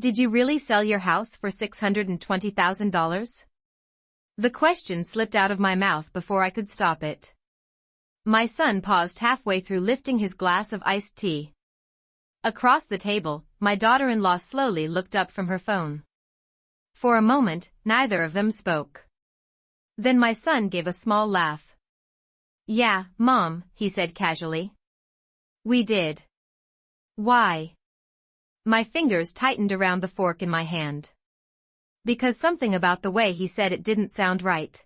Did you really sell your house for $620,000? The question slipped out of my mouth before I could stop it. My son paused halfway through lifting his glass of iced tea. Across the table, my daughter-in-law slowly looked up from her phone. For a moment, neither of them spoke. Then my son gave a small laugh. "Yeah, Mom," he said casually. "We did." "Why?" My fingers tightened around the fork in my hand. Because something about the way he said it didn't sound right.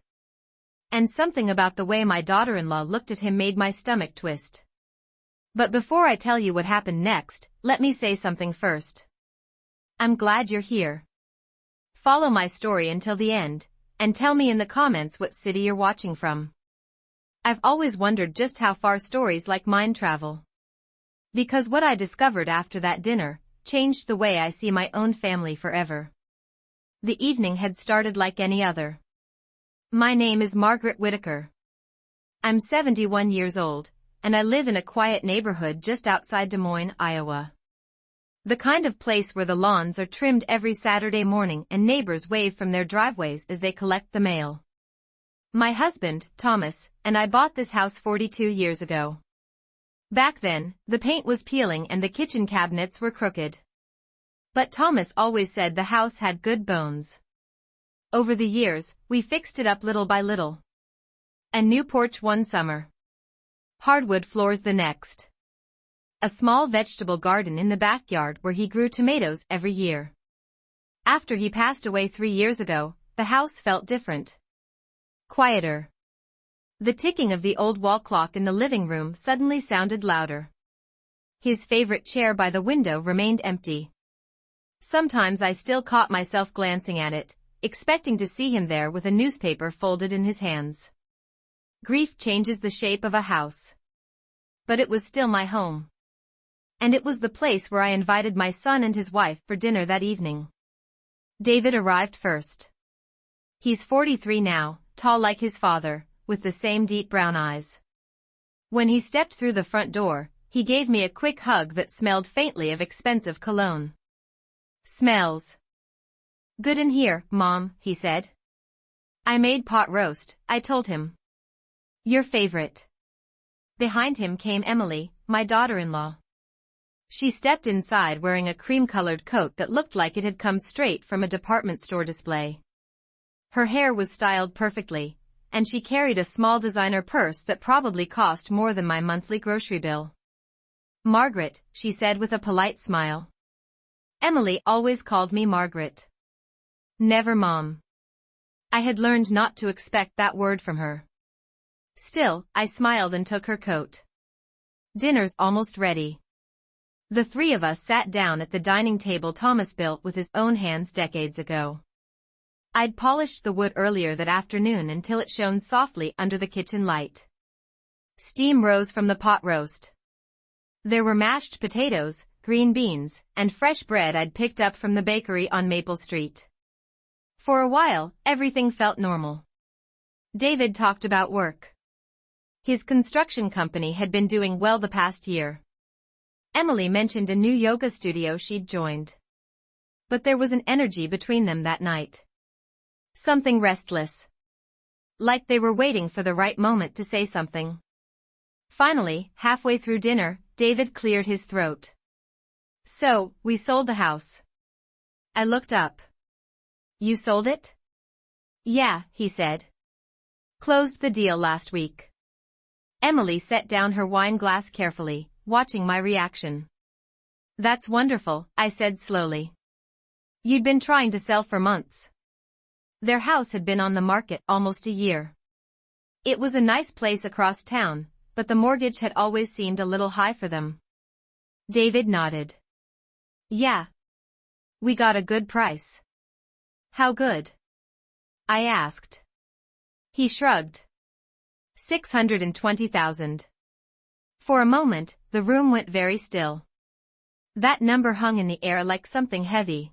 And something about the way my daughter-in-law looked at him made my stomach twist. But before I tell you what happened next, let me say something first. I'm glad you're here. Follow my story until the end, and tell me in the comments what city you're watching from. I've always wondered just how far stories like mine travel. Because what I discovered after that dinner changed the way I see my own family forever. The evening had started like any other. My name is Margaret Whitaker. I'm 71 years old, and I live in a quiet neighborhood just outside Des Moines, Iowa. The kind of place where the lawns are trimmed every Saturday morning and neighbors wave from their driveways as they collect the mail. My husband, Thomas, and I bought this house 42 years ago. Back then, the paint was peeling and the kitchen cabinets were crooked. But Thomas always said the house had good bones. Over the years, we fixed it up little by little. A new porch one summer. Hardwood floors the next. A small vegetable garden in the backyard where he grew tomatoes every year. After he passed away 3 years ago, the house felt different. Quieter. The ticking of the old wall clock in the living room suddenly sounded louder. His favorite chair by the window remained empty. Sometimes I still caught myself glancing at it, expecting to see him there with a newspaper folded in his hands. Grief changes the shape of a house. But it was still my home. And it was the place where I invited my son and his wife for dinner that evening. David arrived first. He's 43 now, tall like his father, with the same deep brown eyes. When he stepped through the front door, he gave me a quick hug that smelled faintly of expensive cologne. "Smells good in here, Mom," he said. "I made pot roast," I told him. "Your favorite." Behind him came Emily, my daughter-in-law. She stepped inside wearing a cream-colored coat that looked like it had come straight from a department store display. Her hair was styled perfectly, and she carried a small designer purse that probably cost more than my monthly grocery bill. "Margaret," she said with a polite smile. Emily always called me Margaret. Never Mom. I had learned not to expect that word from her. Still, I smiled and took her coat. "Dinner's almost ready." The three of us sat down at the dining table Thomas built with his own hands decades ago. I'd polished the wood earlier that afternoon until it shone softly under the kitchen light. Steam rose from the pot roast. There were mashed potatoes, green beans, and fresh bread I'd picked up from the bakery on Maple Street. For a while, everything felt normal. David talked about work. His construction company had been doing well the past year. Emily mentioned a new yoga studio she'd joined. But there was an energy between them that night. Something restless. Like they were waiting for the right moment to say something. Finally, halfway through dinner, David cleared his throat. "So, we sold the house." I looked up. "You sold it?" "Yeah," he said. "Closed the deal last week." Emily set down her wine glass carefully, watching my reaction. "That's wonderful," I said slowly. "You'd been trying to sell for months." Their house had been on the market almost a year. It was a nice place across town, but the mortgage had always seemed a little high for them. David nodded. "Yeah. We got a good price." "How good?" I asked. He shrugged. $620,000. For a moment, the room went very still. That number hung in the air like something heavy.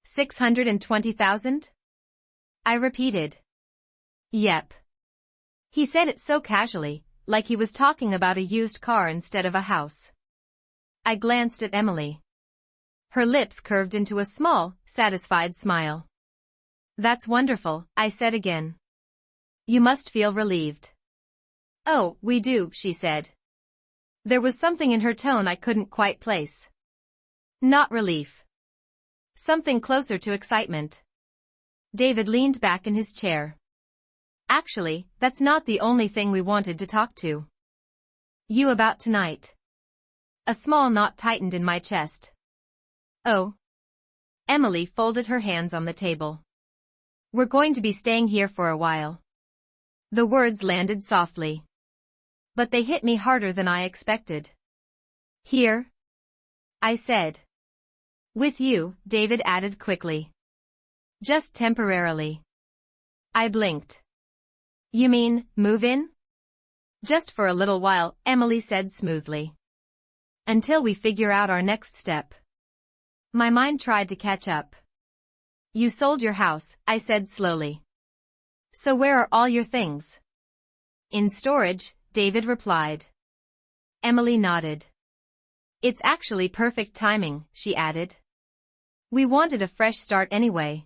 $620,000? I repeated. "Yep." He said it so casually, like he was talking about a used car instead of a house. I glanced at Emily. Her lips curved into a small, satisfied smile. That's wonderful, I said again. You must feel relieved. Oh, we do, she said. There was something in her tone I couldn't quite place. Not relief. Something closer to excitement. David leaned back in his chair. Actually, that's not the only thing we wanted to talk to you about tonight. A small knot tightened in my chest. Oh. Emily folded her hands on the table. We're going to be staying here for a while. The words landed softly. But they hit me harder than I expected. Here? I said. With you, David added quickly. Just temporarily. I blinked. You mean, move in? Just for a little while, Emily said smoothly. Until we figure out our next step. My mind tried to catch up. You sold your house, I said slowly. So where are all your things? In storage, David replied. Emily nodded. It's actually perfect timing, she added. We wanted a fresh start anyway.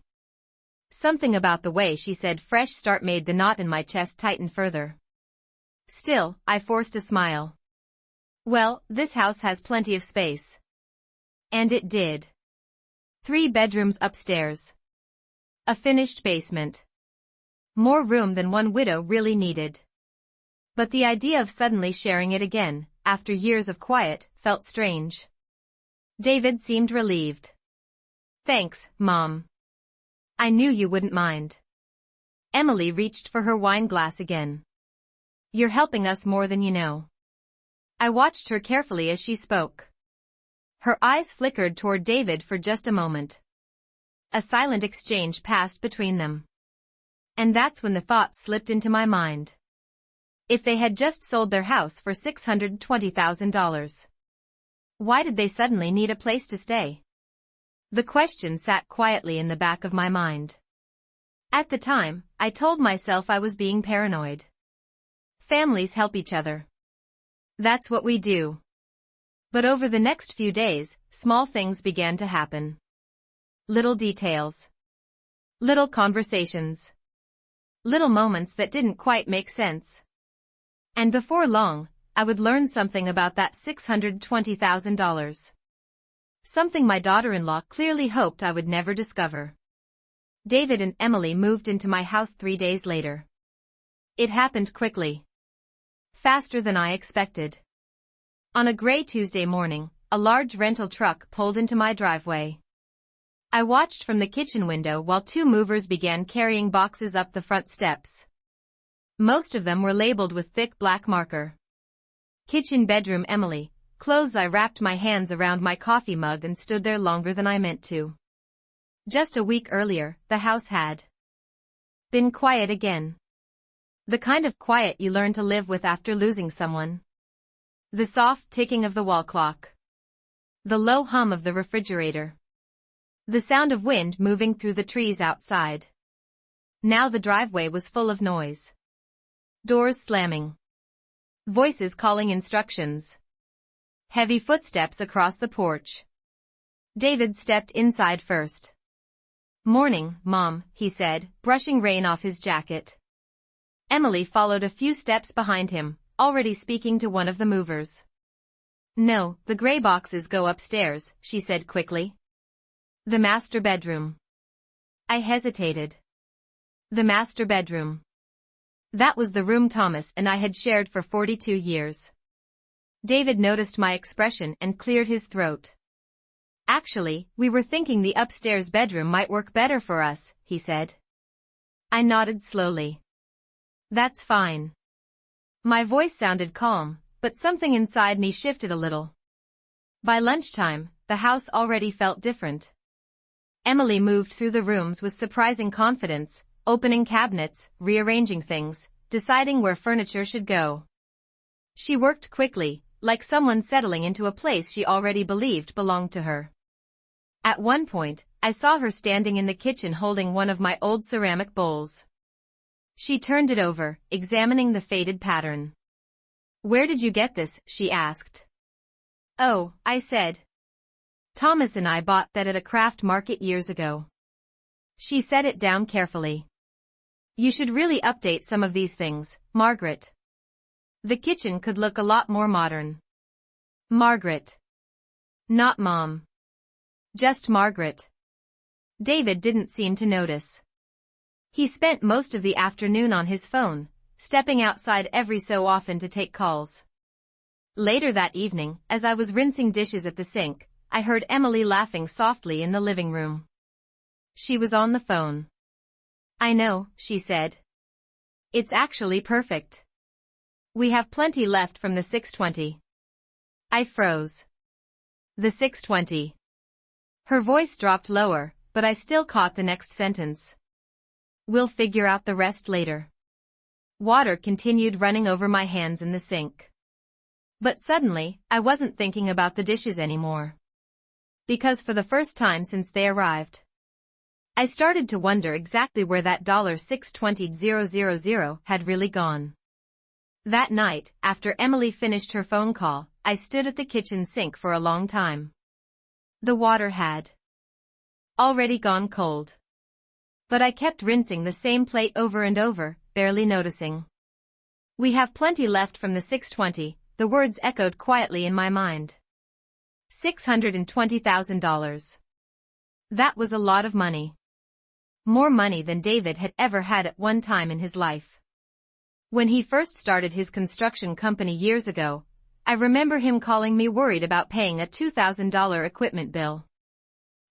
Something about the way she said fresh start made the knot in my chest tighten further. Still, I forced a smile. Well, this house has plenty of space. And it did. 3 bedrooms upstairs. A finished basement. More room than one widow really needed. But the idea of suddenly sharing it again, after years of quiet, felt strange. David seemed relieved. Thanks, Mom. I knew you wouldn't mind. Emily reached for her wine glass again. You're helping us more than you know. I watched her carefully as she spoke. Her eyes flickered toward David for just a moment. A silent exchange passed between them. And that's when the thought slipped into my mind. If they had just sold their house for $620,000. Why did they suddenly need a place to stay? The question sat quietly in the back of my mind. At the time, I told myself I was being paranoid. Families help each other. That's what we do. But over the next few days, small things began to happen. Little details. Little conversations. Little moments that didn't quite make sense. And before long, I would learn something about that $620,000. Something my daughter-in-law clearly hoped I would never discover. David and Emily moved into my house 3 days later. It happened quickly. Faster than I expected. On a gray Tuesday morning, a large rental truck pulled into my driveway. I watched from the kitchen window while 2 movers began carrying boxes up the front steps. Most of them were labeled with thick black marker. Kitchen bedroom Emily. Clothes. I wrapped my hands around my coffee mug and stood there longer than I meant to. Just a week earlier, the house had been quiet again. The kind of quiet you learn to live with after losing someone. The soft ticking of the wall clock. The low hum of the refrigerator. The sound of wind moving through the trees outside. Now the driveway was full of noise. Doors slamming. Voices calling instructions. Heavy footsteps across the porch. David stepped inside first. Morning, Mom, he said, brushing rain off his jacket. Emily followed a few steps behind him, already speaking to one of the movers. No, the gray boxes go upstairs, she said quickly. The master bedroom. I hesitated. The master bedroom. That was the room Thomas and I had shared for 42 years. David noticed my expression and cleared his throat. Actually, we were thinking the upstairs bedroom might work better for us, he said. I nodded slowly. That's fine. My voice sounded calm, but something inside me shifted a little. By lunchtime, the house already felt different. Emily moved through the rooms with surprising confidence, opening cabinets, rearranging things, deciding where furniture should go. She worked quickly, like someone settling into a place she already believed belonged to her. At one point, I saw her standing in the kitchen holding one of my old ceramic bowls. She turned it over, examining the faded pattern. Where did you get this? She asked. Oh, I said. Thomas and I bought that at a craft market years ago. She set it down carefully. You should really update some of these things, Margaret. The kitchen could look a lot more modern. Margaret. Not Mom. Just Margaret. David didn't seem to notice. He spent most of the afternoon on his phone, stepping outside every so often to take calls. Later that evening, as I was rinsing dishes at the sink, I heard Emily laughing softly in the living room. She was on the phone. I know, she said. It's actually perfect. We have plenty left from the 620. I froze. The 620. Her voice dropped lower, but I still caught the next sentence. We'll figure out the rest later. Water continued running over my hands in the sink. But suddenly, I wasn't thinking about the dishes anymore. Because for the first time since they arrived, I started to wonder exactly where that $620,000 had really gone. That night, after Emily finished her phone call, I stood at the kitchen sink for a long time. The water had already gone cold. But I kept rinsing the same plate over and over, barely noticing. We have plenty left from the 620, the words echoed quietly in my mind. $620,000. That was a lot of money. More money than David had ever had at one time in his life. When he first started his construction company years ago, I remember him calling me worried about paying a $2,000 equipment bill.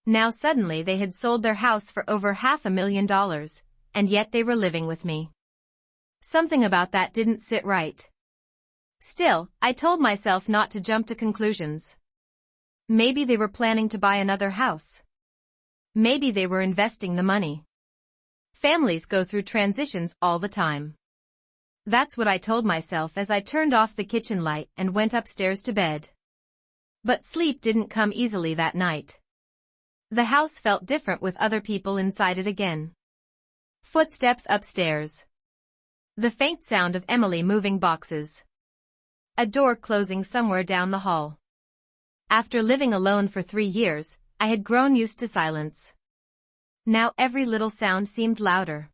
Now suddenly they had sold their house for over $500,000, and yet they were living with me. Something about that didn't sit right. Still, I told myself not to jump to conclusions. Maybe they were planning to buy another house. Maybe they were investing the money. Families go through transitions all the time. That's what I told myself as I turned off the kitchen light and went upstairs to bed. But sleep didn't come easily that night. The house felt different with other people inside it again. Footsteps upstairs. The faint sound of Emily moving boxes. A door closing somewhere down the hall. After living alone for 3 years, I had grown used to silence. Now every little sound seemed louder.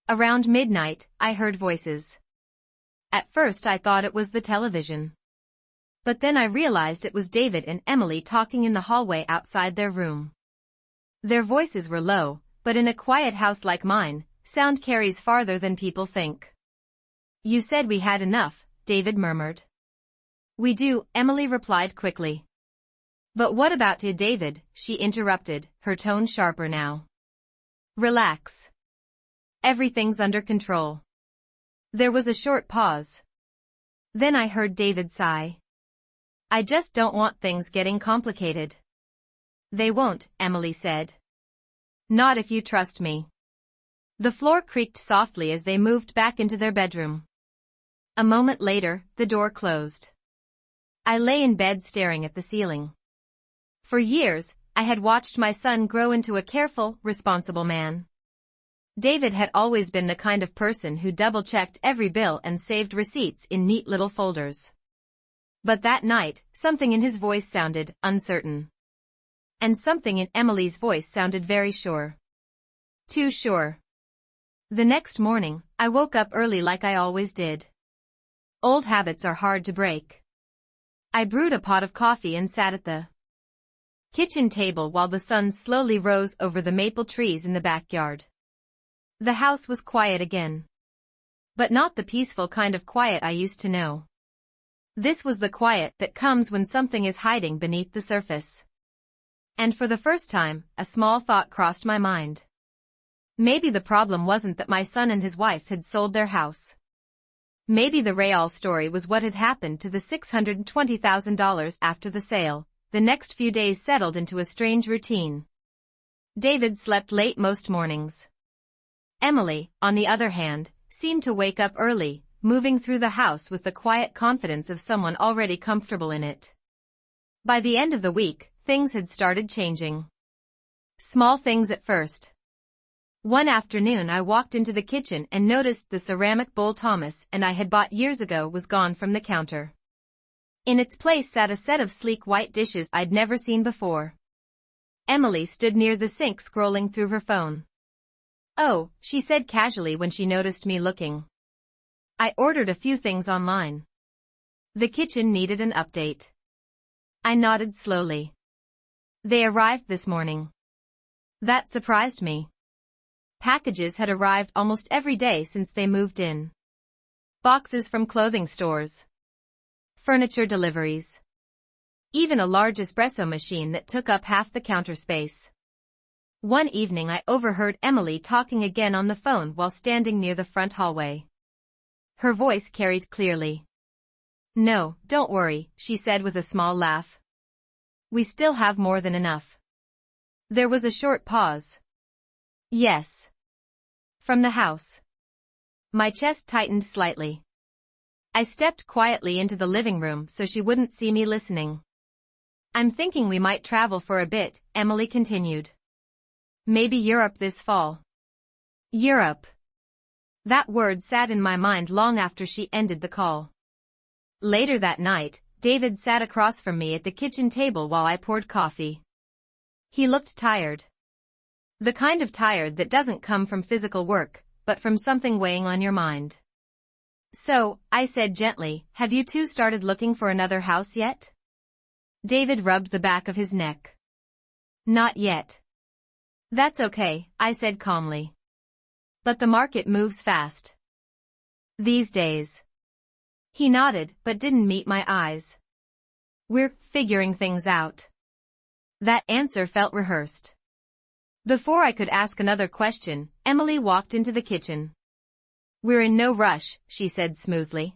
Around midnight, I heard voices. At first I thought it was the television. But then I realized it was David and Emily talking in the hallway outside their room. Their voices were low, but in a quiet house like mine, sound carries farther than people think. You said we had enough, David murmured. We do, Emily replied quickly. But what about you, David? She interrupted, her tone sharper now. Relax. Everything's under control. There was a short pause. Then I heard David sigh. I just don't want things getting complicated. They won't, Emily said. Not if you trust me. The floor creaked softly as they moved back into their bedroom. A moment later, the door closed. I lay in bed staring at the ceiling. For years, I had watched my son grow into a careful, responsible man. David had always been the kind of person who double-checked every bill and saved receipts in neat little folders. But that night, something in his voice sounded uncertain. And something in Emily's voice sounded very sure. Too sure. The next morning, I woke up early like I always did. Old habits are hard to break. I brewed a pot of coffee and sat at the kitchen table while the sun slowly rose over the maple trees in the backyard. The house was quiet again. But not the peaceful kind of quiet I used to know. This was the quiet that comes when something is hiding beneath the surface. And for the first time, a small thought crossed my mind. Maybe the problem wasn't that my son and his wife had sold their house. Maybe the real story was what had happened to the $620,000 after the sale. The next few days settled into a strange routine. David slept late most mornings. Emily, on the other hand, seemed to wake up early, moving through the house with the quiet confidence of someone already comfortable in it. By the end of the week, things had started changing. Small things at first. One afternoon I walked into the kitchen and noticed the ceramic bowl Thomas and I had bought years ago was gone from the counter. In its place sat a set of sleek white dishes I'd never seen before. Emily stood near the sink scrolling through her phone. "Oh," she said casually when she noticed me looking. "I ordered a few things online. The kitchen needed an update." I nodded slowly. "They arrived this morning." That surprised me. Packages had arrived almost every day since they moved in. Boxes from clothing stores. Furniture deliveries. Even a large espresso machine that took up half the counter space. One evening I overheard Emily talking again on the phone while standing near the front hallway. Her voice carried clearly. "No, don't worry," she said with a small laugh. "We still have more than enough." There was a short pause. "Yes." "From the house." My chest tightened slightly. I stepped quietly into the living room so she wouldn't see me listening. "I'm thinking we might travel for a bit," Emily continued. "Maybe Europe this fall." Europe. That word sat in my mind long after she ended the call. Later that night, David sat across from me at the kitchen table while I poured coffee. He looked tired. The kind of tired that doesn't come from physical work, but from something weighing on your mind. "So," I said gently, "have you two started looking for another house yet?" David rubbed the back of his neck. "Not yet." "That's okay," I said calmly. "But the market moves fast these days." He nodded, but didn't meet my eyes. "We're figuring things out." That answer felt rehearsed. Before I could ask another question, Emily walked into the kitchen. "We're in no rush," she said smoothly.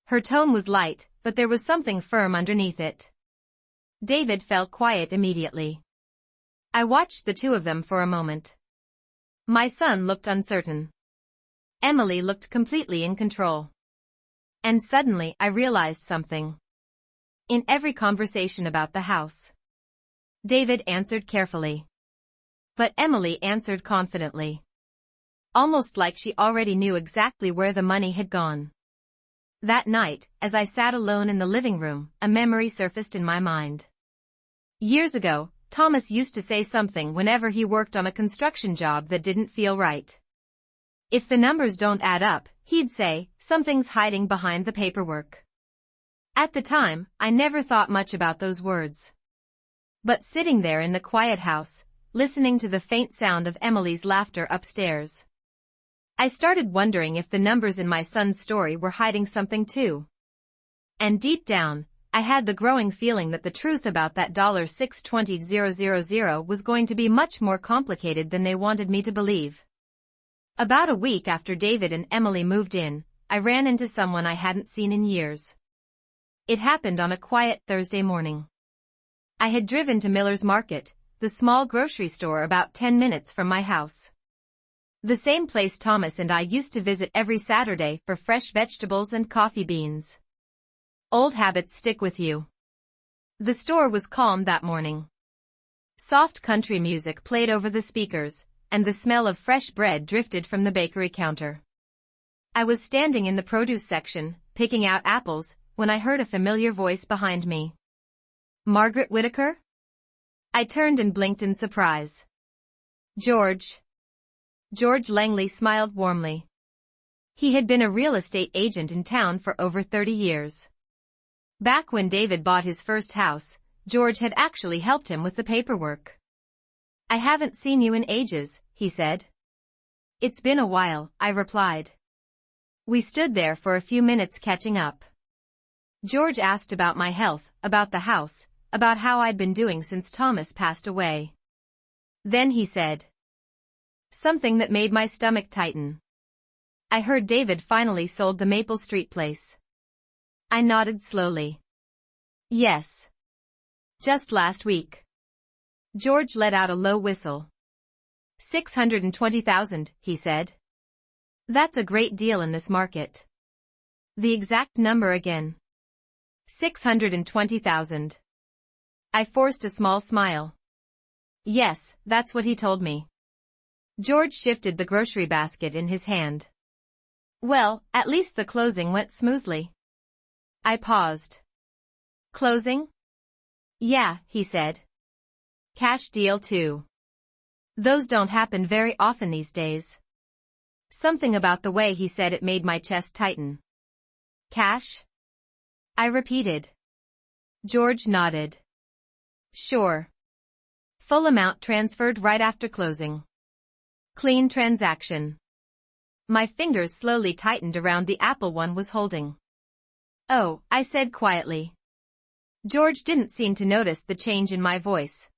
Her tone was light, but there was something firm underneath it. David fell quiet immediately. I watched the two of them for a moment. My son looked uncertain. Emily looked completely in control. And suddenly I realized something. In every conversation about the house, David answered carefully. But Emily answered confidently. Almost like she already knew exactly where the money had gone. That night, as I sat alone in the living room, a memory surfaced in my mind. Years ago, Thomas used to say something whenever he worked on a construction job that didn't feel right. "If the numbers don't add up," he'd say, "something's hiding behind the paperwork." At the time, I never thought much about those words. But sitting there in the quiet house, listening to the faint sound of Emily's laughter upstairs, I started wondering if the numbers in my son's story were hiding something too. And deep down, I had the growing feeling that the truth about that $620,000 was going to be much more complicated than they wanted me to believe. About a week after David and Emily moved in, I ran into someone I hadn't seen in years. It happened on a quiet Thursday morning. I had driven to Miller's Market, the small grocery store about 10 minutes from my house. The same place Thomas and I used to visit every Saturday for fresh vegetables and coffee beans. Old habits stick with you. The store was calm that morning. Soft country music played over the speakers, and the smell of fresh bread drifted from the bakery counter. I was standing in the produce section, picking out apples, when I heard a familiar voice behind me. "Margaret Whitaker?" I turned and blinked in surprise. "George." George Langley smiled warmly. He had been a real estate agent in town for over 30 years. Back when David bought his first house, George had actually helped him with the paperwork. "I haven't seen you in ages," he said. "It's been a while," I replied. We stood there for a few minutes catching up. George asked about my health, about the house, about how I'd been doing since Thomas passed away. Then he said something that made my stomach tighten. "I heard David finally sold the Maple Street place." I nodded slowly. "Yes. Just last week." George let out a low whistle. $620,000, he said. "That's a great deal in this market." "The exact number again." $620,000. I forced a small smile. "Yes, that's what he told me." George shifted the grocery basket in his hand. "Well, at least the closing went smoothly." I paused. Closing? Yeah, he said. Cash deal too. Those don't happen very often these days. Something about the way he said it made my chest tighten. Cash? I repeated. George nodded. Sure. Full amount transferred right after closing. Clean transaction. My fingers slowly tightened around the apple one was holding. Oh, I said quietly. George didn't seem to notice the change in my voice.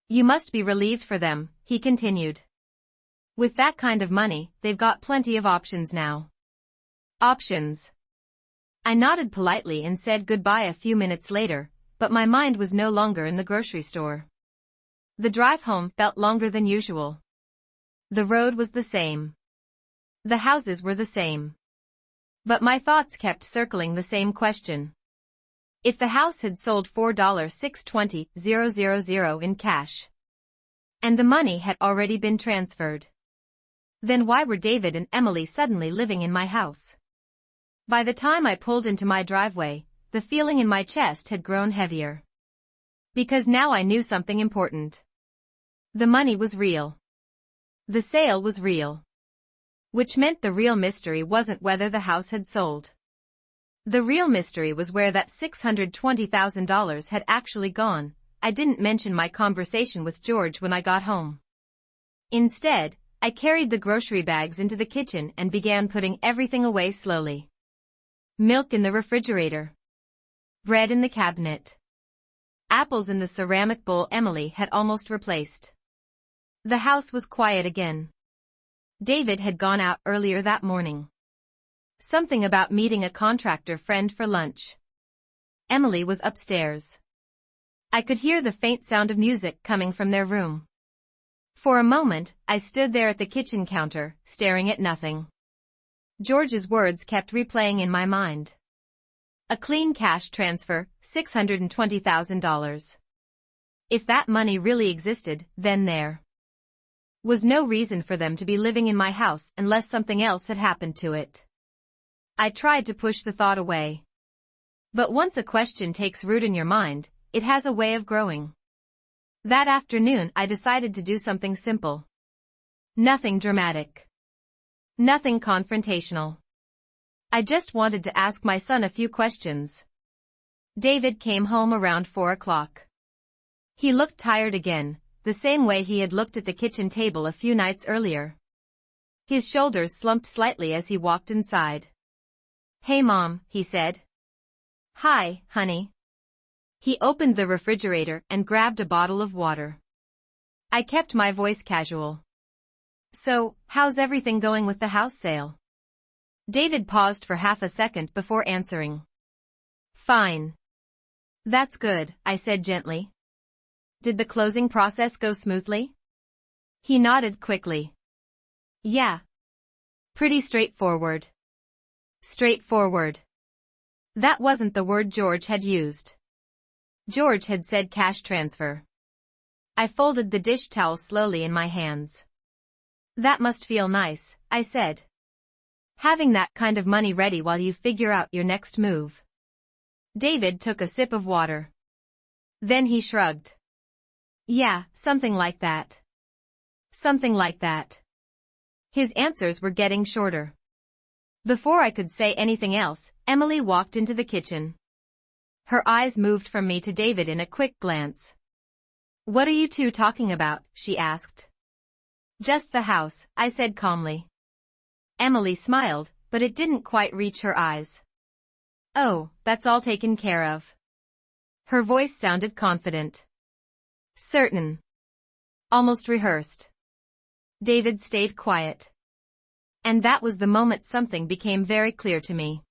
You must be relieved for them, he continued. With that kind of money, they've got plenty of options now. Options. I nodded politely and said goodbye a few minutes later, but my mind was no longer in the grocery store. The drive home felt longer than usual. The road was the same. The houses were the same. But my thoughts kept circling the same question. If the house had sold $4,620,000 in cash, and the money had already been transferred, then why were David and Emily suddenly living in my house? By the time I pulled into my driveway, the feeling in my chest had grown heavier. Because now I knew something important. The money was real. The sale was real. Which meant the real mystery wasn't whether the house had sold. The real mystery was where that $620,000 had actually gone. I didn't mention my conversation with George when I got home. Instead, I carried the grocery bags into the kitchen and began putting everything away slowly. Milk in the refrigerator. Bread in the cabinet. Apples in the ceramic bowl Emily had almost replaced. The house was quiet again. David had gone out earlier that morning. Something about meeting a contractor friend for lunch. Emily was upstairs. I could hear the faint sound of music coming from their room. For a moment, I stood there at the kitchen counter, staring at nothing. George's words kept replaying in my mind. A clean cash transfer, $620,000. If that money really existed, then there was no reason for them to be living in my house unless something else had happened to it. I tried to push the thought away. But once a question takes root in your mind, it has a way of growing. That afternoon I decided to do something simple. Nothing dramatic. Nothing confrontational. I just wanted to ask my son a few questions. David came home around 4 o'clock. He looked tired again, the same way he had looked at the kitchen table a few nights earlier. His shoulders slumped slightly as he walked inside. Hey Mom, he said. Hi, honey. He opened the refrigerator and grabbed a bottle of water. I kept my voice casual. So, how's everything going with the house sale? David paused for half a second before answering. Fine. That's good, I said gently. Did the closing process go smoothly? He nodded quickly. Yeah. Pretty straightforward. Straightforward. That wasn't the word George had used. George had said cash transfer. I folded the dish towel slowly in my hands. That must feel nice, I said. Having that kind of money ready while you figure out your next move. David took a sip of water. Then he shrugged. Yeah, something like that. Something like that. His answers were getting shorter. Before I could say anything else, Emily walked into the kitchen. Her eyes moved from me to David in a quick glance. What are you two talking about? She asked. Just the house, I said calmly. Emily smiled, but it didn't quite reach her eyes. Oh, that's all taken care of. Her voice sounded confident. Certain. Almost rehearsed. David stayed quiet. And that was the moment something became very clear to me.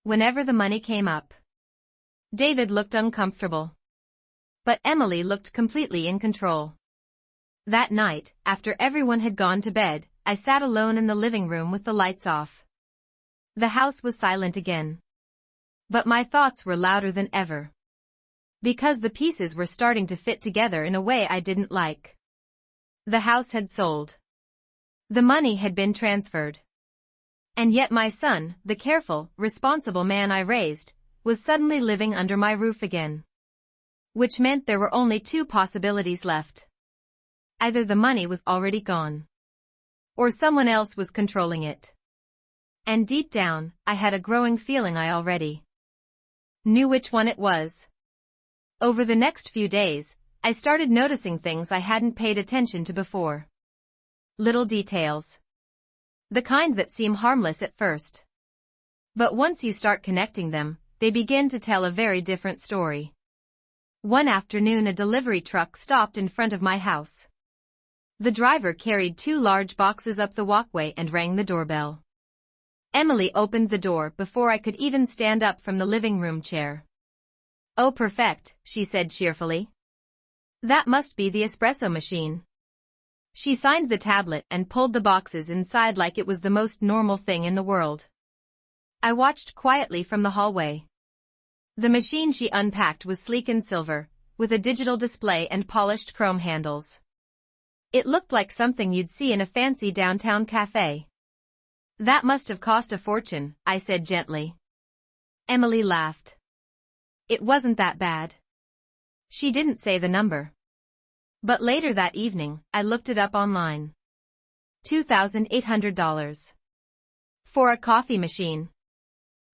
Whenever the money came up, David looked uncomfortable. But Emily looked completely in control. That night, after everyone had gone to bed, I sat alone in the living room with the lights off. The house was silent again. But my thoughts were louder than ever. Because the pieces were starting to fit together in a way I didn't like. The house had sold. The money had been transferred. And yet my son, the careful, responsible man I raised, was suddenly living under my roof again. Which meant there were only two possibilities left. Either the money was already gone, or someone else was controlling it. And deep down, I had a growing feeling I already knew which one it was. Over the next few days, I started noticing things I hadn't paid attention to before. Little details. The kind that seem harmless at first. But once you start connecting them, they begin to tell a very different story. One afternoon a delivery truck stopped in front of my house. The driver carried two large boxes up the walkway and rang the doorbell. Emily opened the door before I could even stand up from the living room chair. "Oh, perfect," she said cheerfully. "That must be the espresso machine." She signed the tablet and pulled the boxes inside like it was the most normal thing in the world. I watched quietly from the hallway. The machine she unpacked was sleek and silver, with a digital display and polished chrome handles. It looked like something you'd see in a fancy downtown cafe. "That must have cost a fortune," I said gently. Emily laughed. "It wasn't that bad." She didn't say the number. But later that evening, I looked it up online. $2,800. For a coffee machine.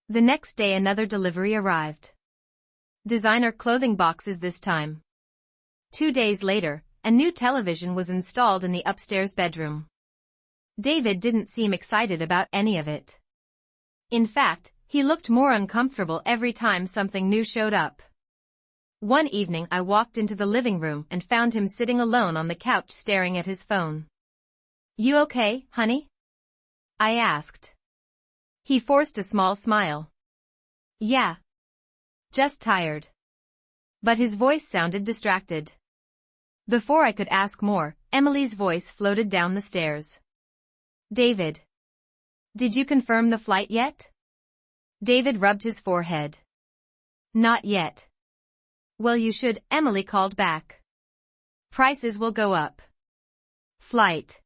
The next day another delivery arrived. Designer clothing boxes this time. 2 days later, a new television was installed in the upstairs bedroom. David didn't seem excited about any of it. In fact, he looked more uncomfortable every time something new showed up. One evening I walked into the living room and found him sitting alone on the couch staring at his phone. "You okay, honey?" I asked. He forced a small smile. "Yeah. Just tired." But his voice sounded distracted. Before I could ask more, Emily's voice floated down the stairs. "David. Did you confirm the flight yet?" David rubbed his forehead. "Not yet." "Well, you should," Emily called back. "Prices will go up." "Flight."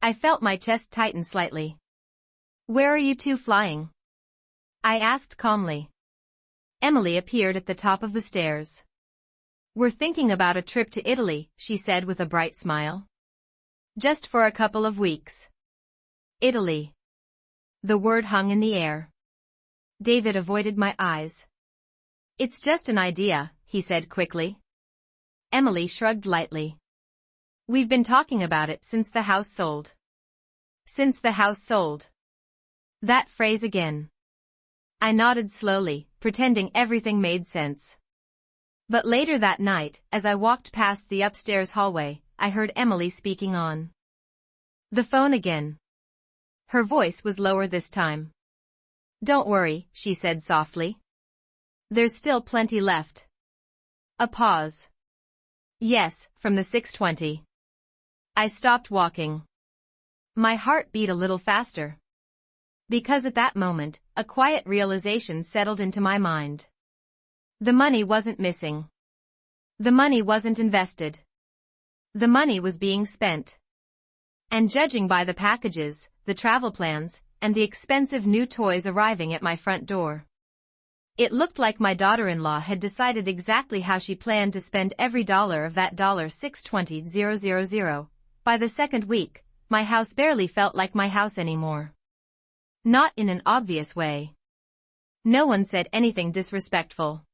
I felt my chest tighten slightly. "Where are you two flying?" I asked calmly. Emily appeared at the top of the stairs. "We're thinking about a trip to Italy," she said with a bright smile. "Just for a couple of weeks." Italy. The word hung in the air. David avoided my eyes. "It's just an idea," he said quickly. Emily shrugged lightly. "We've been talking about it since the house sold." Since the house sold. That phrase again. I nodded slowly, pretending everything made sense. But later that night, as I walked past the upstairs hallway, I heard Emily speaking on the phone again. Her voice was lower this time. "Don't worry," she said softly. "There's still plenty left." A pause. "Yes, from the 6:20. I stopped walking. My heart beat a little faster. Because at that moment, a quiet realization settled into my mind. The money wasn't missing. The money wasn't invested. The money was being spent. And judging by the packages, the travel plans, and the expensive new toys arriving at my front door, it looked like my daughter-in-law had decided exactly how she planned to spend every dollar of that $620,000. By the second week, my house barely felt like my house anymore. Not in an obvious way. No one said anything disrespectful.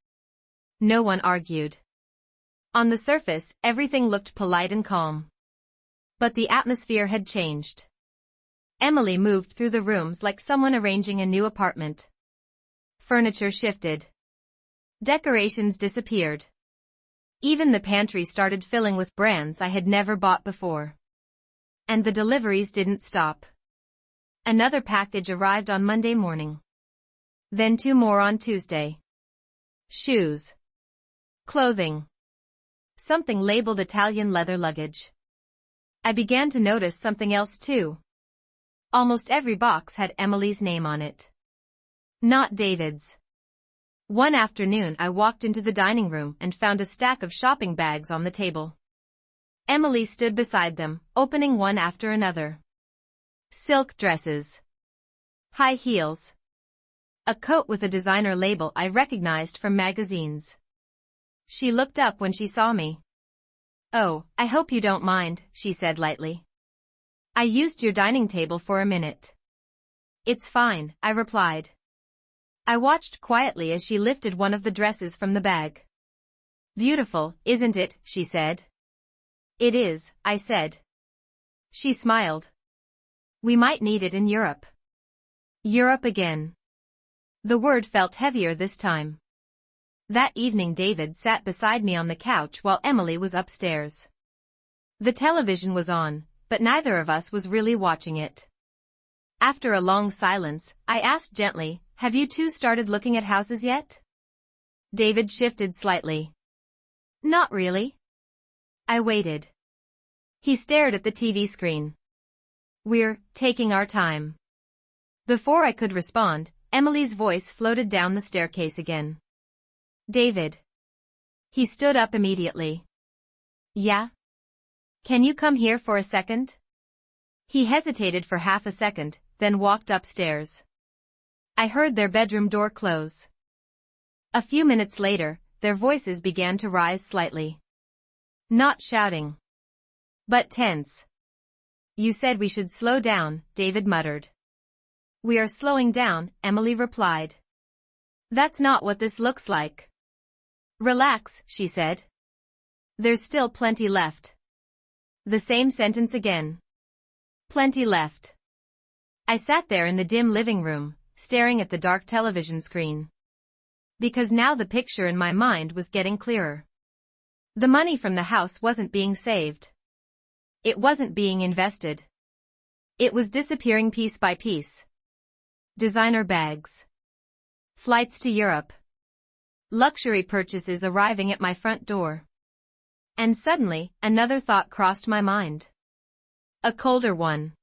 No one argued. On the surface, everything looked polite and calm. But the atmosphere had changed. Emily moved through the rooms like someone arranging a new apartment. Furniture shifted. Decorations disappeared. Even the pantry started filling with brands I had never bought before. And the deliveries didn't stop. Another package arrived on Monday morning. Then 2 more on Tuesday. Shoes. Clothing. Something labeled Italian leather luggage. I began to notice something else too. Almost every box had Emily's name on it. Not David's. One afternoon I walked into the dining room and found a stack of shopping bags on the table. Emily stood beside them, opening one after another. Silk dresses. High heels. a coat with a designer label I recognized from magazines. She looked up when she saw me. "Oh, I hope you don't mind," she said lightly. "I used your dining table for a minute." "It's fine," I replied. I watched quietly as she lifted one of the dresses from the bag. "Beautiful, isn't it?" she said. "It is," I said. She smiled. "We might need it in Europe." Europe again. The word felt heavier this time. That evening David sat beside me on the couch while Emily was upstairs. The television was on, but neither of us was really watching it. After a long silence, I asked gently, "Have you two started looking at houses yet?" David shifted slightly. "Not really." I waited. He stared at the TV screen. "We're taking our time." Before I could respond, Emily's voice floated down the staircase again. "David." He stood up immediately. "Yeah? Can you come here for a second?" He hesitated for half a second, then walked upstairs. I heard their bedroom door close. A few minutes later, their voices began to rise slightly. Not shouting, but tense. "You said we should slow down," David muttered. "We are slowing down," Emily replied. "That's not what this looks like." "Relax," she said. "There's still plenty left." The same sentence again. Plenty left. I sat there in the dim living room, staring at the dark television screen. Because now the picture in my mind was getting clearer. The money from the house wasn't being saved. It wasn't being invested. It was disappearing piece by piece. Designer bags. Flights to Europe. Luxury purchases arriving at my front door. And suddenly, another thought crossed my mind. A colder one.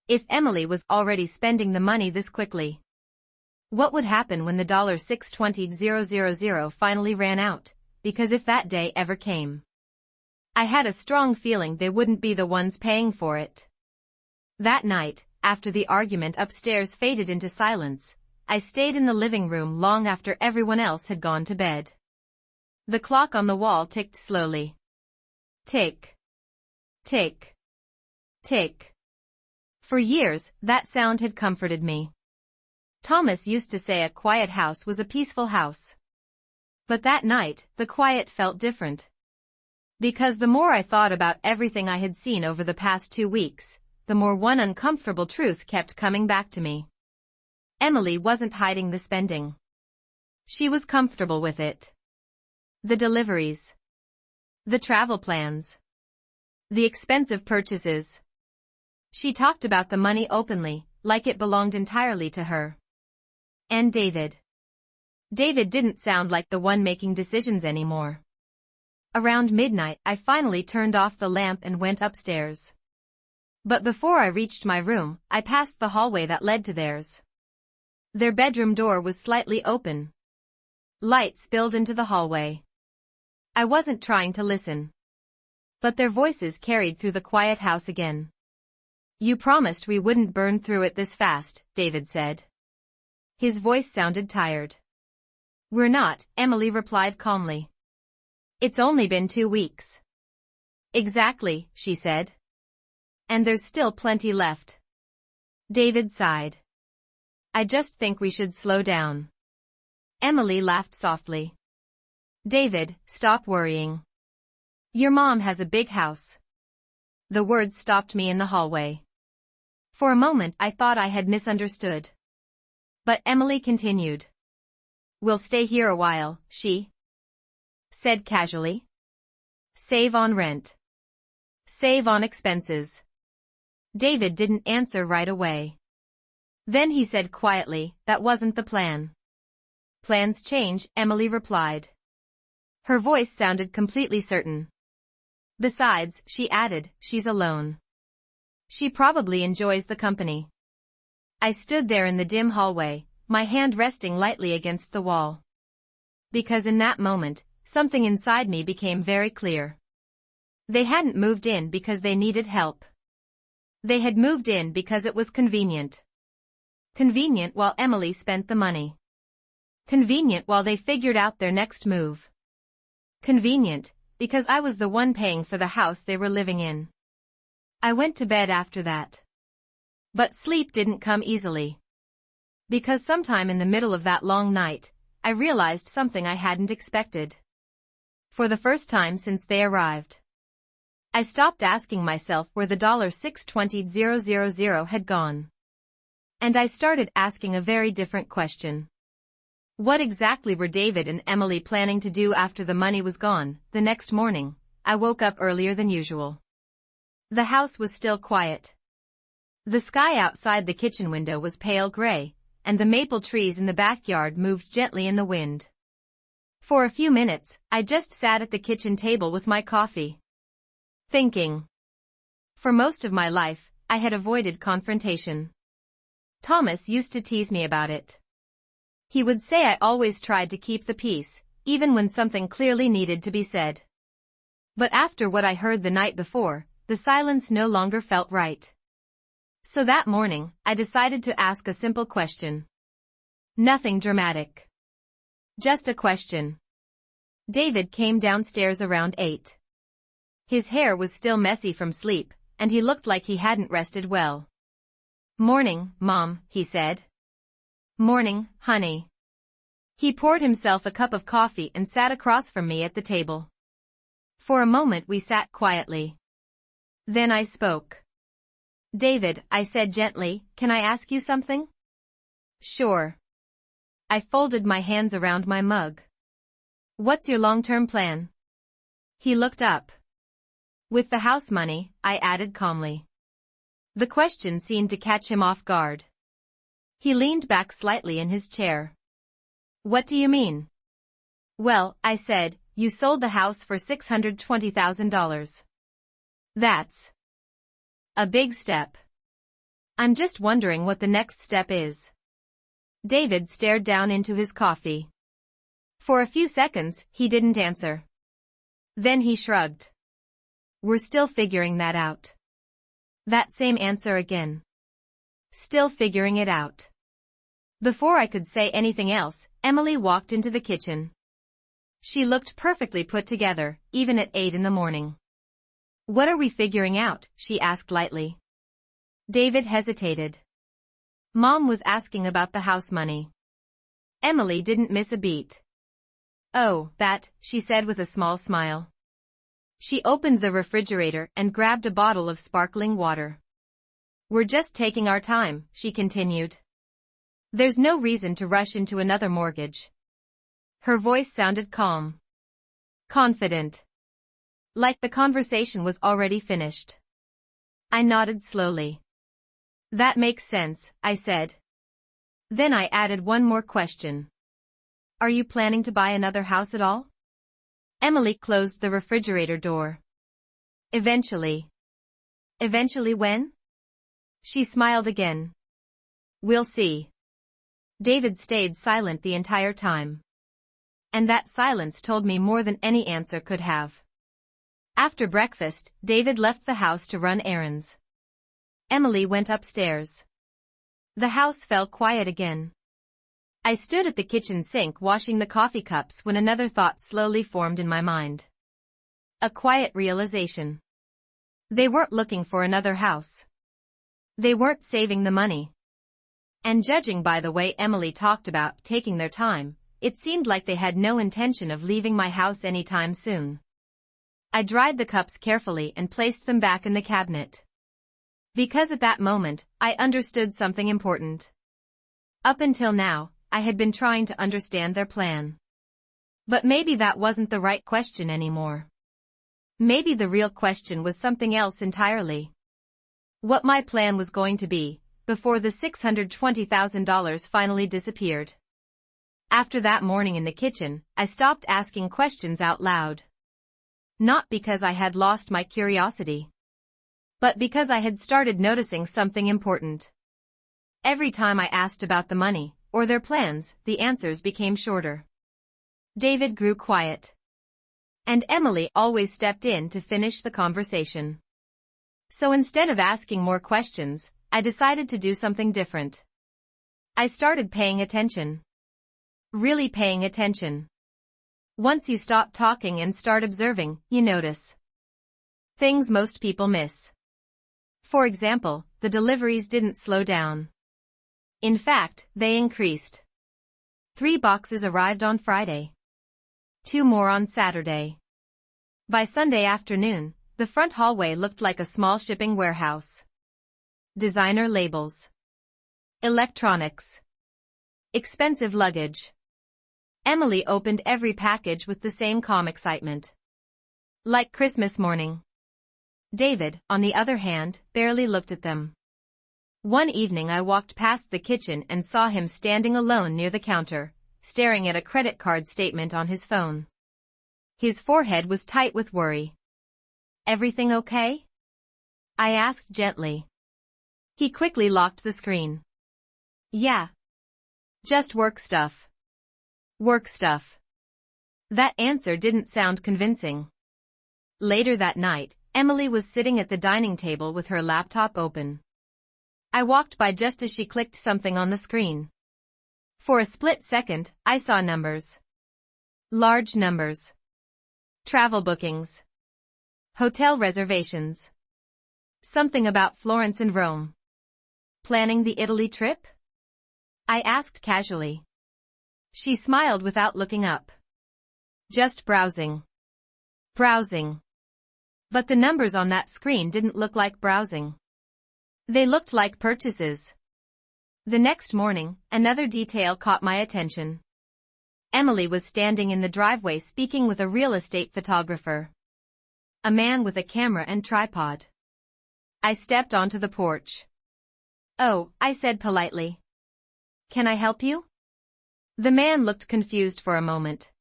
If Emily was already spending the money this quickly, what would happen when the $620,000 finally ran out? Because if that day ever came, I had a strong feeling they wouldn't be the ones paying for it. That night, after the argument upstairs faded into silence, I stayed in the living room long after everyone else had gone to bed. The clock on the wall ticked slowly. Tick. Tick. Tick. For years, that sound had comforted me. Thomas used to say a quiet house was a peaceful house. But that night, the quiet felt different. Because the more I thought about everything I had seen over the past 2 weeks, the more one uncomfortable truth kept coming back to me. Emily wasn't hiding the spending. She was comfortable with it. The deliveries. The travel plans. The expensive purchases. She talked about the money openly, like it belonged entirely to her. And David. David didn't sound like the one making decisions anymore. Around midnight, I finally turned off the lamp and went upstairs. But before I reached my room, I passed the hallway that led to theirs. Their bedroom door was slightly open. Light spilled into the hallway. I wasn't trying to listen. But their voices carried through the quiet house again. "You promised we wouldn't burn through it this fast," David said. His voice sounded tired. "We're not," Emily replied calmly. "It's only been 2 weeks." "Exactly," she said. "And there's still plenty left." David sighed. "I just think we should slow down." Emily laughed softly. "David, stop worrying. Your mom has a big house." The words stopped me in the hallway. For a moment I thought I had misunderstood. But Emily continued. "We'll stay here a while," she said casually. "Save on rent. Save on expenses." David didn't answer right away. Then he said quietly, "That wasn't the plan." "Plans change," Emily replied. Her voice sounded completely certain. "Besides," she added, "she's alone. She probably enjoys the company." I stood there in the dim hallway, my hand resting lightly against the wall. Because in that moment, something inside me became very clear. They hadn't moved in because they needed help. They had moved in because it was convenient. Convenient while Emily spent the money. Convenient while they figured out their next move. Convenient, because I was the one paying for the house they were living in. I went to bed after that. But sleep didn't come easily. Because sometime in the middle of that long night, I realized something I hadn't expected. For the first time since they arrived, I stopped asking myself where the $620,000 had gone. And I started asking a very different question. What exactly were David and Emily planning to do after the money was gone? The next morning, I woke up earlier than usual. The house was still quiet. The sky outside the kitchen window was pale gray, and the maple trees in the backyard moved gently in the wind. For a few minutes, I just sat at the kitchen table with my coffee, thinking. For most of my life, I had avoided confrontation. Thomas used to tease me about it. He would say I always tried to keep the peace, even when something clearly needed to be said. But after what I heard the night before, the silence no longer felt right. So that morning, I decided to ask a simple question. Nothing dramatic. Just a question. David came downstairs around 8. His hair was still messy from sleep, and he looked like he hadn't rested well. "Morning, Mom," he said. "Morning, honey." He poured himself a cup of coffee and sat across from me at the table. For a moment we sat quietly. Then I spoke. "David," I said gently, "can I ask you something?" "Sure." I folded my hands around my mug. "What's your long-term plan?" He looked up. "With the house money," I added calmly. The question seemed to catch him off guard. He leaned back slightly in his chair. "What do you mean?" "Well," I said, "you sold the house for $620,000. That's a big step. I'm just wondering what the next step is." David stared down into his coffee. For a few seconds, he didn't answer. Then he shrugged. "We're still figuring that out." That same answer again. Still figuring it out. Before I could say anything else, Emily walked into the kitchen. She looked perfectly put together, even at 8 in the morning. "What are we figuring out?" she asked lightly. David hesitated. "Mom was asking about the house money." Emily didn't miss a beat. "Oh, that," she said with a small smile. She opened the refrigerator and grabbed a bottle of sparkling water. "We're just taking our time," she continued. "There's no reason to rush into another mortgage." Her voice sounded calm. Confident. Like the conversation was already finished. I nodded slowly. "That makes sense," I said. Then I added one more question. "Are you planning to buy another house at all?" Emily closed the refrigerator door. "Eventually." "Eventually when?" She smiled again. "We'll see." David stayed silent the entire time. And that silence told me more than any answer could have. After breakfast, David left the house to run errands. Emily went upstairs. The house fell quiet again. I stood at the kitchen sink washing the coffee cups when another thought slowly formed in my mind. A quiet realization. They weren't looking for another house. They weren't saving the money. And judging by the way Emily talked about taking their time, it seemed like they had no intention of leaving my house anytime soon. I dried the cups carefully and placed them back in the cabinet. Because at that moment, I understood something important. Up until now, I had been trying to understand their plan. But maybe that wasn't the right question anymore. Maybe the real question was something else entirely. What my plan was going to be, before the $620,000 finally disappeared. After that morning in the kitchen, I stopped asking questions out loud. Not because I had lost my curiosity, but because I had started noticing something important. Every time I asked about the money, or their plans, the answers became shorter. David grew quiet. And Emily always stepped in to finish the conversation. So instead of asking more questions, I decided to do something different. I started paying attention. Really paying attention. Once you stop talking and start observing, you notice things most people miss. For example, the deliveries didn't slow down. In fact, they increased. 3 boxes arrived on Friday. 2 more on Saturday. By Sunday afternoon, the front hallway looked like a small shipping warehouse. Designer labels. Electronics. Expensive luggage. Emily opened every package with the same calm excitement. Like Christmas morning. David, on the other hand, barely looked at them. One evening I walked past the kitchen and saw him standing alone near the counter, staring at a credit card statement on his phone. His forehead was tight with worry. "Everything okay?" I asked gently. He quickly locked the screen. "Yeah. Just work stuff." Work stuff. That answer didn't sound convincing. Later that night, Emily was sitting at the dining table with her laptop open. I walked by just as she clicked something on the screen. For a split second, I saw numbers. Large numbers. Travel bookings. Hotel reservations. Something about Florence and Rome. Planning the Italy trip? I asked casually. She smiled without looking up. Just browsing. Browsing. But the numbers on that screen didn't look like browsing. They looked like purchases. The next morning, another detail caught my attention. Emily was standing in the driveway speaking with a real estate photographer. A man with a camera and tripod. I stepped onto the porch. "Oh," I said politely. "Can I help you?" The man looked confused for a moment.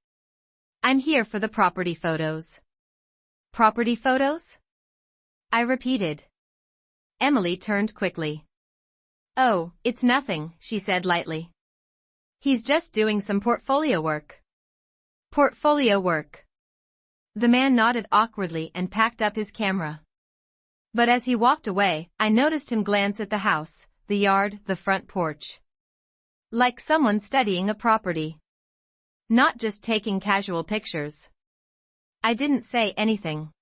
"I'm here for the property photos." "Property photos?" I repeated. Emily turned quickly. "Oh, it's nothing," she said lightly. "He's just doing some portfolio work." Portfolio work. The man nodded awkwardly and packed up his camera. But as he walked away, I noticed him glance at the house, the yard, the front porch. Like someone studying a property. Not just taking casual pictures. I didn't say anything.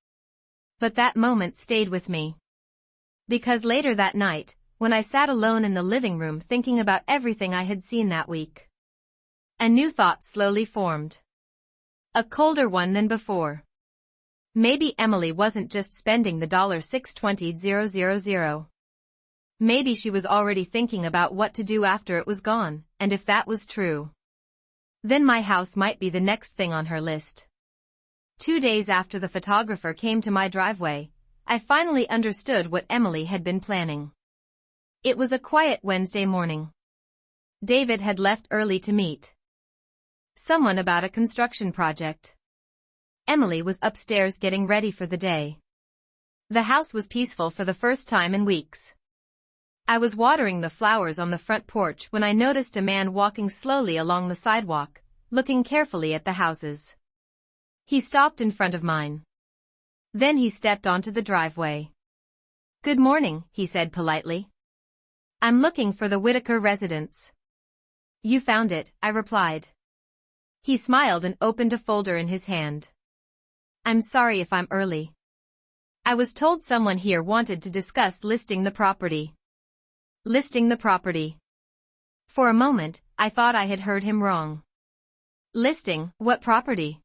But that moment stayed with me. Because later that night, when I sat alone in the living room thinking about everything I had seen that week, a new thought slowly formed. A colder one than before. Maybe Emily wasn't just spending the $620,000. Maybe she was already thinking about what to do after it was gone, and if that was true, then my house might be the next thing on her list. 2 days after the photographer came to my driveway, I finally understood what Emily had been planning. It was a quiet Wednesday morning. David had left early to meet someone about a construction project. Emily was upstairs getting ready for the day. The house was peaceful for the first time in weeks. I was watering the flowers on the front porch when I noticed a man walking slowly along the sidewalk, looking carefully at the houses. He stopped in front of mine. Then he stepped onto the driveway. "Good morning," he said politely. "I'm looking for the Whitaker residence." "You found it," I replied. He smiled and opened a folder in his hand. "I'm sorry if I'm early. I was told someone here wanted to discuss listing the property." Listing the property. For a moment, I thought I had heard him wrong. "Listing, what property?"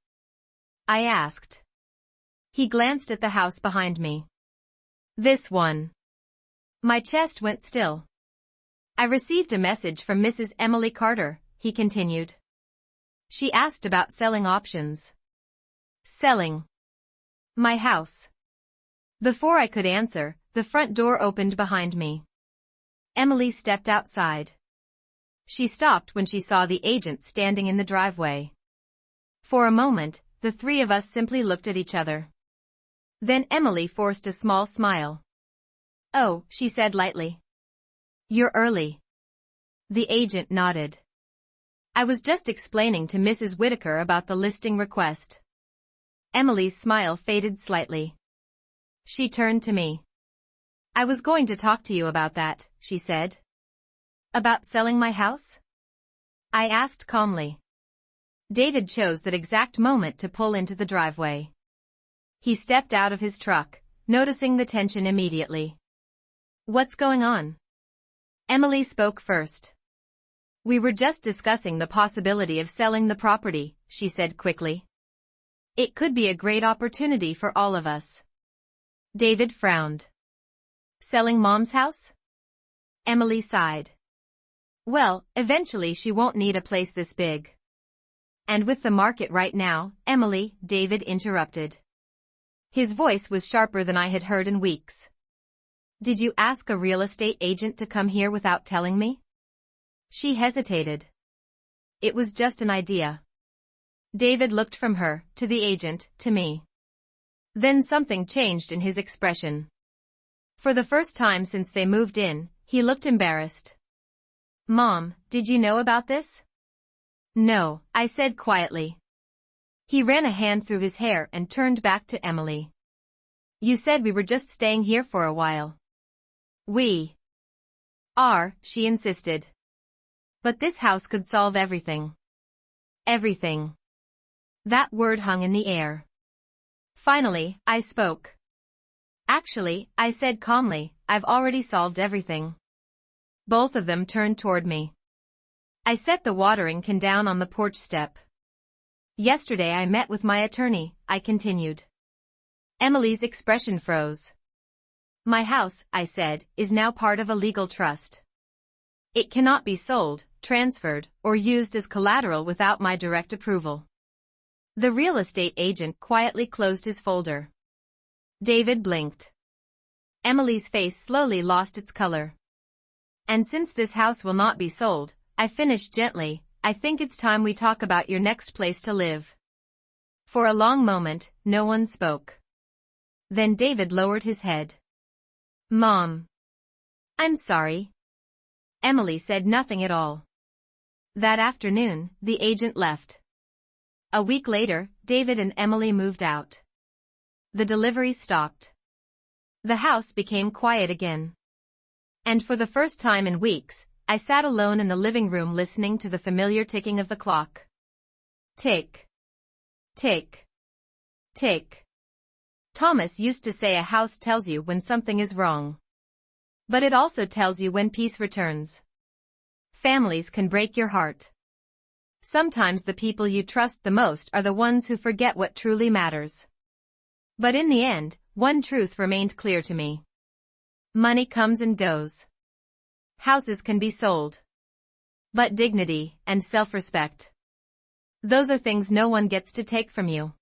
I asked. He glanced at the house behind me. "This one." My chest went still. "I received a message from Mrs. Emily Carter," he continued. "She asked about selling options." Selling my house. Before I could answer, the front door opened behind me. Emily stepped outside. She stopped when she saw the agent standing in the driveway. For a moment, the three of us simply looked at each other. Then Emily forced a small smile. "Oh," she said lightly. "You're early." The agent nodded. "I was just explaining to Mrs. Whitaker about the listing request." Emily's smile faded slightly. She turned to me. "I was going to talk to you about that," she said. About selling my house? I asked calmly. David chose that exact moment to pull into the driveway. He stepped out of his truck, noticing the tension immediately. What's going on? Emily spoke first. We were just discussing the possibility of selling the property, she said quickly. It could be a great opportunity for all of us. David frowned. Selling Mom's house? Emily sighed. Well, eventually she won't need a place this big. And with the market right now, Emily, David interrupted. His voice was sharper than I had heard in weeks. Did you ask a real estate agent to come here without telling me? She hesitated. It was just an idea. David looked from her, to the agent, to me. Then something changed in his expression. For the first time since they moved in, he looked embarrassed. Mom, did you know about this? No, I said quietly. He ran a hand through his hair and turned back to Emily. You said we were just staying here for a while. We are, she insisted. But this house could solve everything. Everything. That word hung in the air. Finally, I spoke. Actually, I said calmly, I've already solved everything. Both of them turned toward me. I set the watering can down on the porch step. Yesterday I met with my attorney, I continued. Emily's expression froze. My house, I said, is now part of a legal trust. It cannot be sold, transferred, or used as collateral without my direct approval. The real estate agent quietly closed his folder. David blinked. Emily's face slowly lost its color. And since this house will not be sold, I finished gently, I think it's time we talk about your next place to live. For a long moment, no one spoke. Then David lowered his head. Mom. I'm sorry. Emily said nothing at all. That afternoon, the agent left. A week later, David and Emily moved out. The deliveries stopped. The house became quiet again. And for the first time in weeks, I sat alone in the living room listening to the familiar ticking of the clock. Tick. Tick. Tick. Thomas used to say a house tells you when something is wrong. But it also tells you when peace returns. Families can break your heart. Sometimes the people you trust the most are the ones who forget what truly matters. But in the end, one truth remained clear to me. Money comes and goes. Houses can be sold. But dignity and self-respect, those are things no one gets to take from you.